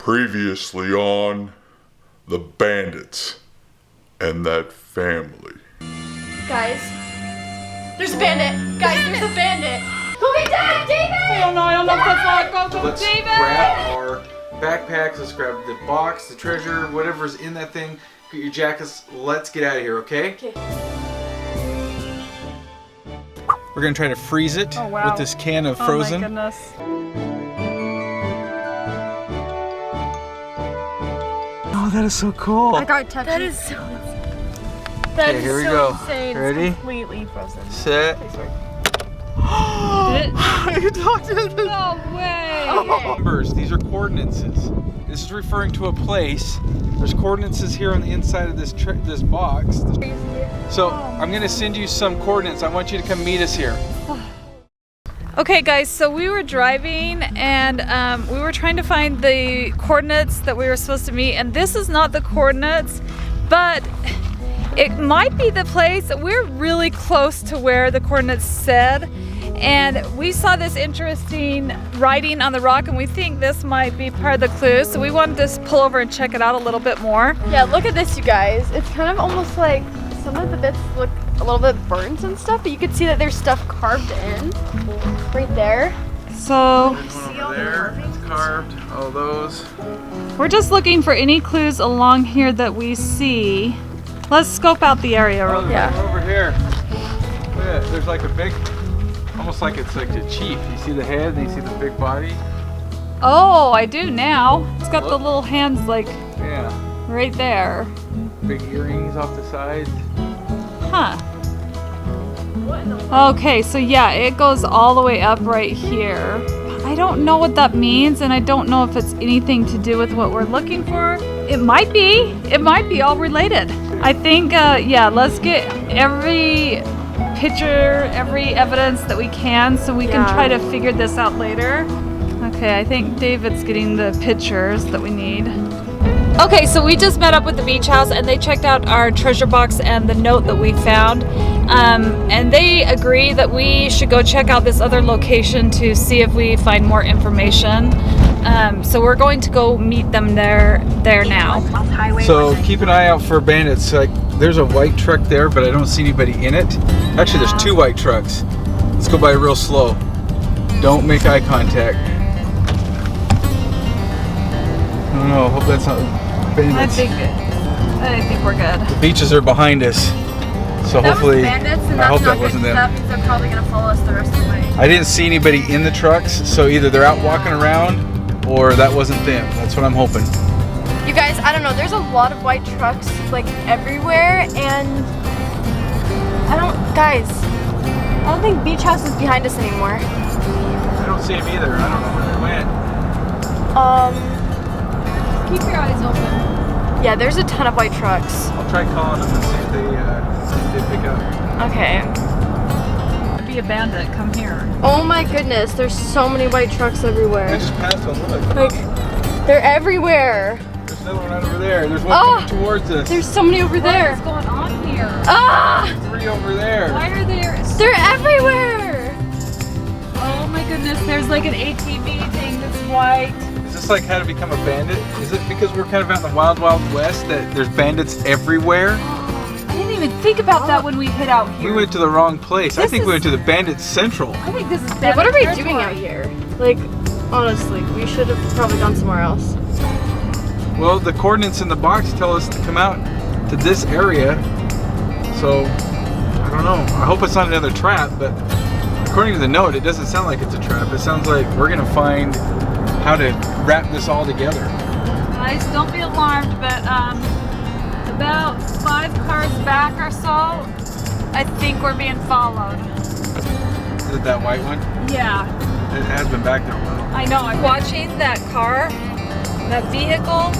Previously on the Bandits and that family. Guys, there's a bandit. Guys, there's a bandit. Go get Dad, David! I don't know if that's all. Go, Let's David! grab our backpacks, let's grab the box, the treasure, whatever's in that thing. Get your jackets, let's get out of here, okay? Okay. We're gonna try to freeze it with this can of frozen. Oh my goodness. Oh, that is so cool. I got touched. That is so That is here we go. Insane. Ready? It's completely frozen. Set. You talked to them. No way. Numbers, these are coordinates. This is referring to a place. There's coordinates here on the inside of this box. So I'm gonna send you some coordinates. I want you to come meet us here. Okay guys, so we were driving and we were trying to find the coordinates that we were supposed to meet, and this is not the coordinates, but it might be the place. We're really close to where the coordinates said, and we saw this interesting writing on the rock and we think this might be part of the clue, so we wanted to pull over and check it out a little bit more. Yeah, look at this, you guys. It's kind of almost like some of the bits look a little bit burnt and stuff, but you can see that there's stuff carved in right there. So There's one over there. It's carved. All those. we're just looking for any clues along here that we see. Let's scope out the area real quick. Yeah. Over here. Look at it. There's like a big, almost like it's like a chief. You see the head, and you see the big body. Oh, I do now. It's got the little hands like Yeah. right there. Big earrings off the sides. Huh. Okay, so yeah, it goes all the way up right here. I don't know what that means, and I don't know if it's anything to do with what we're looking for. It might be. It might be all related. I think, yeah, let's get every picture, every evidence that we can so we can try to figure this out later. Okay, I think David's getting the pictures that we need. Okay, so we just met up with the beach house and they checked out our treasure box and the note that we found. And they agree that we should go check out this other location to see if we find more information. So we're going to go meet them there now. So keep an eye out for bandits. Like there's a white truck there, but I don't see anybody in it. Actually, there's two white trucks. Let's go by real slow. Don't make eye contact. I don't know. Hope that's not bandits. I think we're good. The beaches are behind us, so hopefully. I hope that wasn't them. That means they're probably gonna follow us the rest of the way. I didn't see anybody in the trucks, so either they're out walking around or that wasn't them. That's what I'm hoping. You guys, I don't know. There's a lot of white trucks like everywhere, and guys, I don't think beach house is behind us anymore. I don't see them either. I don't know where they went. Keep your eyes open. Yeah, there's a ton of white trucks. I'll try calling them and see if they pick up. Okay. Be a bandit. Come here. Oh my goodness, there's so many white trucks everywhere. They just passed on. Look. Like, they're everywhere. There's another one right over there. There's one coming towards us. There's so many over there. What is going on here? Ah! Three over there. Why are there? They're everywhere. Oh my goodness, there's like an ATV thing that's white. Is this like how to become a bandit? Is it because we're kind of out in the wild, wild west that there's bandits everywhere? I didn't even think about that when we hit out here. We went to the wrong place. I think we went to the Bandit Central. I think this is Yeah, bandit what are we territory. doing out here? Like, honestly, we should have probably gone somewhere else. Well, the coordinates in the box tell us to come out to this area. So, I don't know. I hope it's not another trap, but according to the note, it doesn't sound like it's a trap. It sounds like we're going to find how to wrap this all together. Guys, don't be alarmed, but about 5 cars back or so, I think we're being followed. Is it that white one? Yeah. It has been back there a while. I know. I'm watching that car, that vehicle.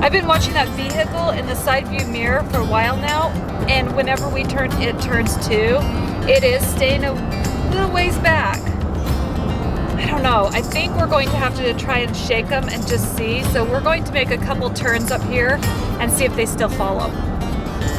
I've been watching that vehicle in the side view mirror for a while now, and whenever we turn, it turns too. It is staying a little ways back. I don't know. I think we're going to have to try and shake them and just see. So we're going to make a couple turns up here and see if they still follow.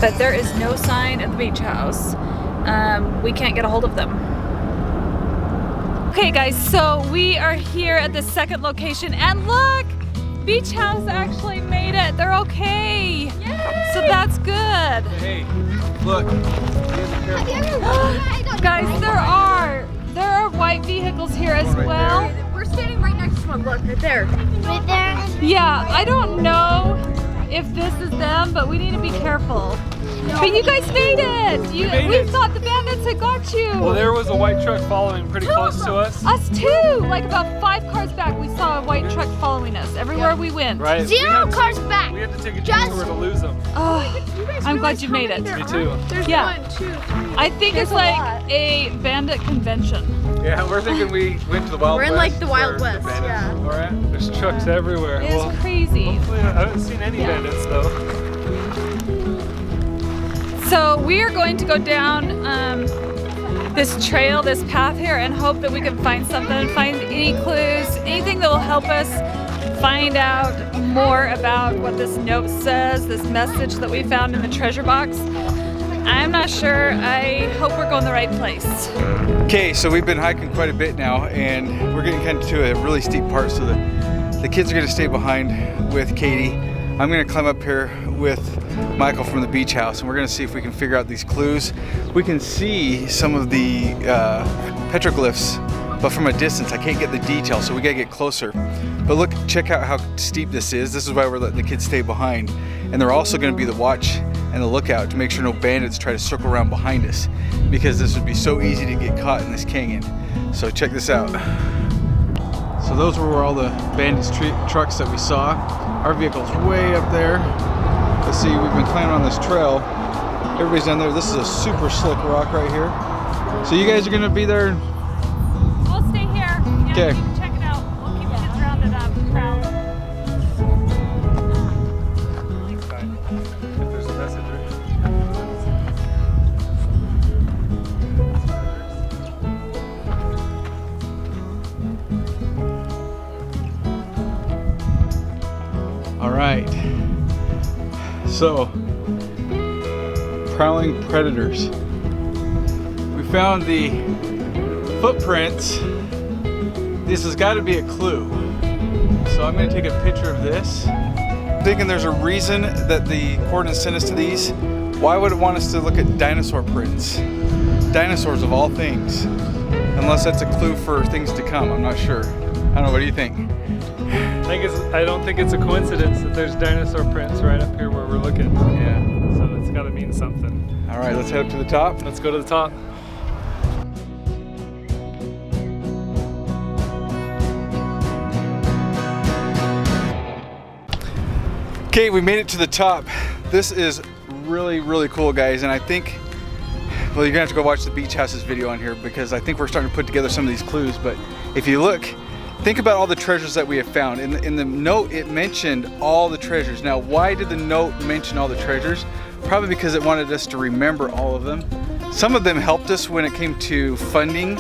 But there is no sign at the beach house. We can't get a hold of them. Okay guys, so we are here at the second location, and look, Beach house actually made it. They're okay. Yay! So that's good. Hey, look. Guys, there are white vehicles here as Right well. there. We're standing right next to one. Look, right there. Right there. Yeah, I don't know if this is them, but we need to be careful. But you guys made it! We thought the bandits had got you! Well, there was a white truck following pretty close to us. Us too! Like about 5 cars back, we saw a white truck following us everywhere we went. Right? Zero cars back. We had to take a Just- detour to lose them. Oh, I'm glad you made it. Me too. There's Yeah. 1, 2, 3. I think There's it's a like lot. a bandit convention. Yeah, we're thinking we went to the Wild We're West. in, like, the Wild where West, bandits yeah. are at. There's trucks everywhere. It Well, is crazy. hopefully I haven't seen any bandits though. So we are going to go down this trail, this path here, and hope that we can find something, find any clues, anything that will help us find out more about what this note says, this message that we found in the treasure box. I'm not sure. I hope we're going the right place. Okay, so we've been hiking quite a bit now, and we're getting kind of to a really steep part, so the kids are going to stay behind with Katie. I'm going to climb up here with Michael from the beach house, and we're going to see if we can figure out these clues. We can see some of the petroglyphs, but from a distance. I can't get the detail, so we got to get closer. But look, check out how steep this is. This is why we're letting the kids stay behind. And they're also going to be the watch and the lookout to make sure no bandits try to circle around behind us, because this would be so easy to get caught in this canyon. So check this out. So those were all the bandits trucks that we saw. Our vehicle's way up there. Let's see, we've been climbing on this trail. Everybody's down there. This is a super slick rock right here. So you guys are going to be there. We'll stay here. Yeah, Okay. keep checking out. We'll keep kids rounded up. Crowd. If there's a message right All right. So, prowling predators. We found the footprints. This has got to be a clue. So I'm going to take a picture of this. Thinking there's a reason that the coordinates sent us to these. Why would it want us to look at dinosaur prints? Dinosaurs of all things. Unless that's a clue for things to come. I'm not sure. I don't know. What do you think? I don't think it's a coincidence that there's dinosaur prints right up here where we're looking. Yeah. So it's got to mean something. All right, let's head up to the top. Let's go to the top. Okay, we made it to the top. This is really, really cool, guys, and I think, well, you're gonna have to go watch the beach houses video on here, because I think we're starting to put together some of these clues. But if you look, think about all the treasures that we have found. In the note, it mentioned all the treasures. Now, why did the note mention all the treasures? Probably because it wanted us to remember all of them. Some of them helped us when it came to funding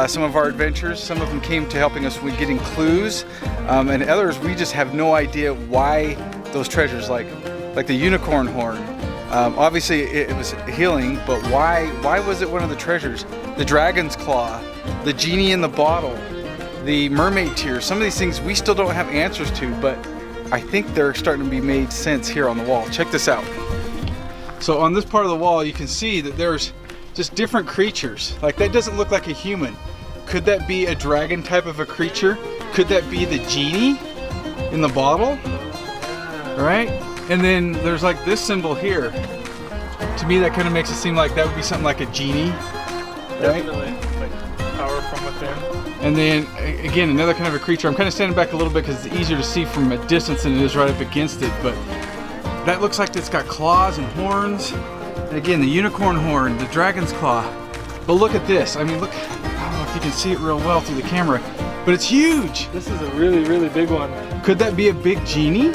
some of our adventures. Some of them came to helping us with getting clues, and others we just have no idea why those treasures, like the unicorn horn. Obviously it was healing, but why was it one of the treasures? The dragon's claw, the genie in the bottle, the mermaid tears. Some of these things we still don't have answers to, but I think they're starting to be made sense here on the wall. Check this out. So on this part of the wall, you can see that there's just different creatures. Like, that doesn't look like a human. Could that be a dragon type of a creature? Could that be the genie in the bottle? Right? And then there's like this symbol here. To me, that kind of makes it seem like that would be something like a genie, right? Definitely. Like power from within. And then again, another kind of a creature. I'm kind of standing back a little bit because it's easier to see from a distance than it is right up against it. But that looks like it's got claws and horns. And again, the unicorn horn, the dragon's claw. But look at this. I mean, look. I don't know if you can see it real well through the camera, but it's huge. This is a really, really big one. Could that be a big genie?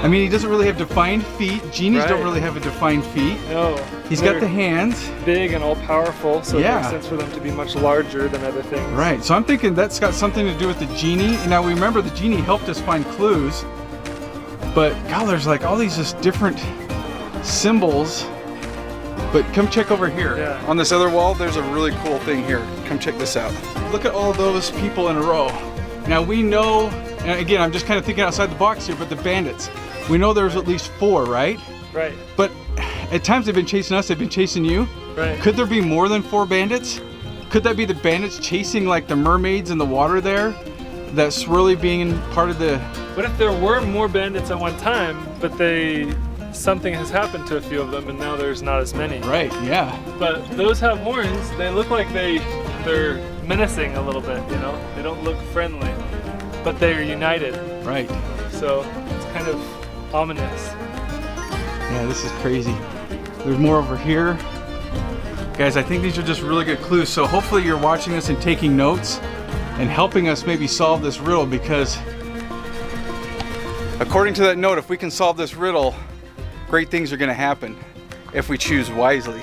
I mean, he doesn't really have defined feet. Genies don't Right. really have a defined feet. No. He's got the hands. Big and all powerful, so Yeah. it makes sense for them to be much larger than other things. Right, so I'm thinking that's got something to do with the genie. Now remember, the genie helped us find clues, but God, there's like all these just different symbols. But come check over here. Yeah. On this other wall, there's a really cool thing here. Come check this out. Look at all those people in a row. Now we know and again, I'm just kind of thinking outside the box here, but the bandits. We know there's at least 4, right? Right. But at times they've been chasing us, they've been chasing you. Right. Could there be more than 4 bandits? Could that be the bandits chasing like the mermaids in the water there? That swirly being part of the... What if there were more bandits at one time, but something has happened to a few of them and now there's not as many? Right, yeah. But those have horns. They look like they're menacing a little bit, you know? They don't look friendly, but they're united. Right. So it's kind of ominous. Yeah, this is crazy. There's more over here. Guys, I think these are just really good clues. So hopefully you're watching this and taking notes and helping us maybe solve this riddle, because according to that note, if we can solve this riddle, great things are gonna happen if we choose wisely.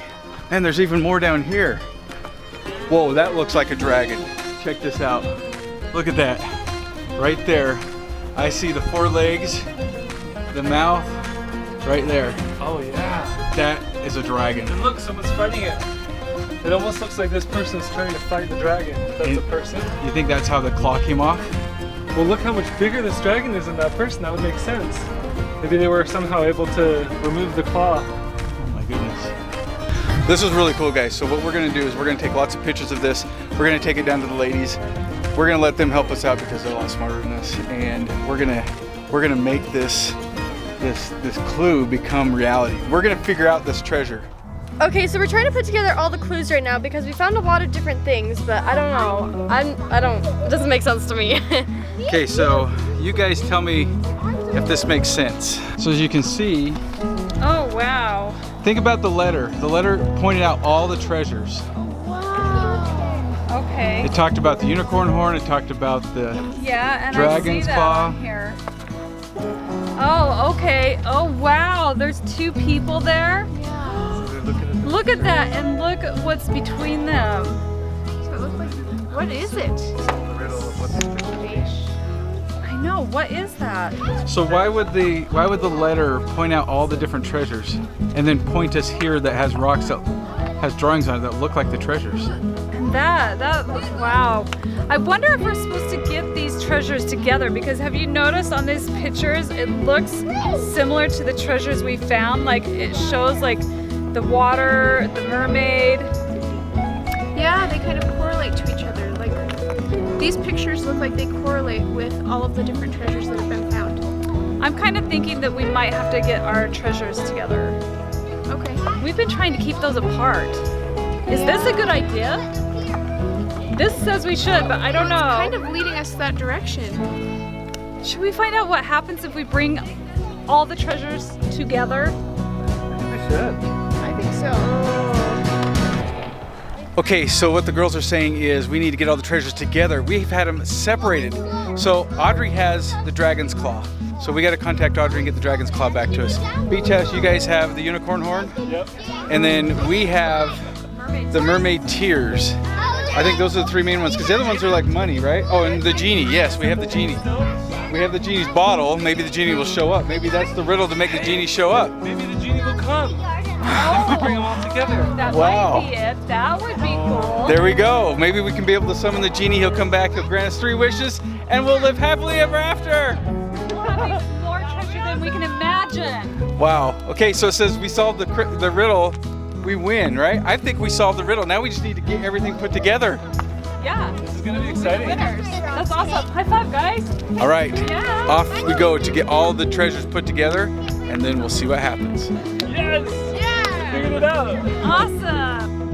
And there's even more down here. Whoa, that looks like a dragon. Check this out. Look at that. Right there. I see the 4 legs, the mouth, right there. Oh yeah. That is a dragon. And look, someone's fighting it. It almost looks like this person's trying to fight the dragon. That's a person. You think that's how the claw came off? Well, look how much bigger this dragon is than that person. That would make sense. Maybe they were somehow able to remove the claw. Oh my goodness. This is really cool, guys. So what we're gonna do is we're gonna take lots of pictures of this. We're gonna take it down to the ladies. We're gonna let them help us out because they're a lot smarter than us. And we're gonna make this clue become reality. We're gonna figure out this treasure. Okay, so we're trying to put together all the clues right now because we found a lot of different things, but I don't know. It doesn't make sense to me. Okay, so you guys tell me if this makes sense. So as you can see, Oh, wow. think about the letter. The letter pointed out all the treasures. Okay. It talked about the unicorn horn, it talked about the Yeah, and dragon's I see that claw. on here. Oh, okay. Oh, wow. There's 2 people there. Look at that, and look at what's between them. So it looks like, what is it? I know. What is that? So why would the letter point out all the different treasures and then point us here that has rocks that has drawings on it that look like the treasures? And wow. I wonder if we're supposed to get these treasures together, because have you noticed on these pictures it looks similar to the treasures we found? Like it shows like the water, the mermaid. Yeah, they kind of correlate to each other. Like these pictures look like they correlate with all of the different treasures that have been found. I'm kind of thinking that we might have to get our treasures together. Okay. We've been trying to keep those apart. Is this a good idea? This says we should, but I don't know. It's kind of leading us that direction. Should we find out what happens if we bring all the treasures together? We should. I think so. Okay, so what the girls are saying is we need to get all the treasures together. We've had them separated. So Audrey has the dragon's claw. So we got to contact Audrey and get the dragon's claw back to us. Beach House, you guys have the unicorn horn? Yep. And then we have the mermaid tears. I think those are the 3 main ones, because the other ones are like money, right? Oh, and the genie. Yes, we have the genie. We have the genie's bottle. Maybe the genie will show up. Maybe that's the riddle to make the genie show up. Maybe the genie will come if we bring them all together. That Wow. might be it. That would be cool. There we go. Maybe we can be able to summon the genie. He'll come back. He'll grant us 3 wishes, and we'll live happily ever after. We'll have even more treasure than we can imagine. Wow. Okay, so it says we solved the riddle. We win, right? I think we solved the riddle. Now we just need to get everything put together. Yeah. This is gonna be exciting. Winners. That's awesome. High five, guys. All right. Yeah. Off we go to get all the treasures put together, and then we'll see what happens. Yes! Yeah! Figured it out. Awesome.